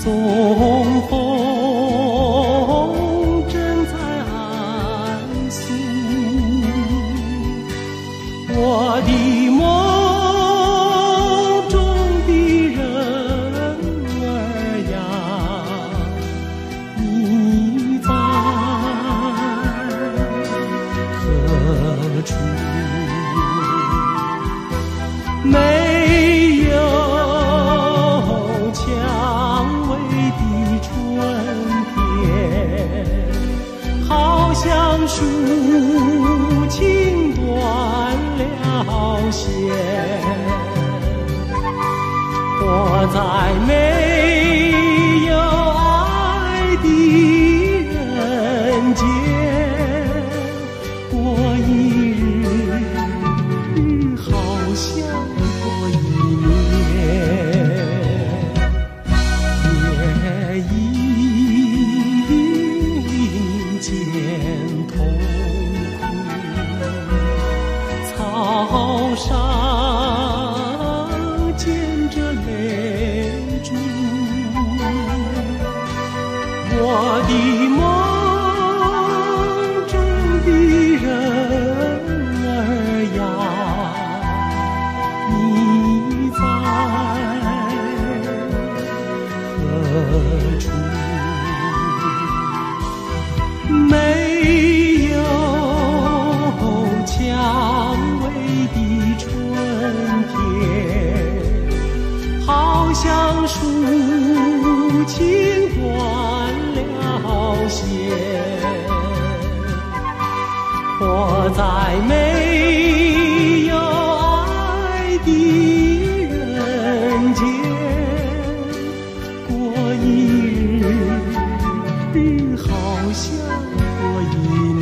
送风筝在暗宿，我的梦中的人儿呀，你在何处？没有蔷薇的春天，好像抒情断了线，我在没有爱的人间过一日，好像过一年，夜已林间痛苦，草上见着泪珠，我的梦中的人儿呀，你在何处？没有蔷薇的春天，好像抒情断了线，我在没有爱的人间过一日，好像过一年，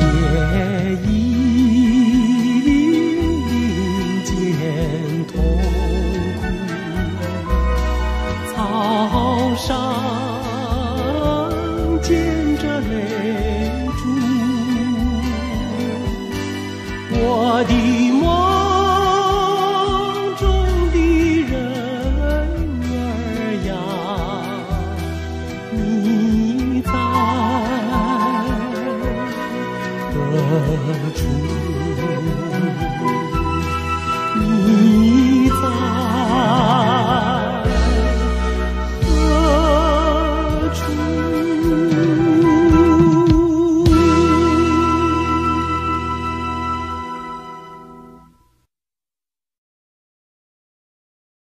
夜已林间痛苦，草上见着泪珠，我的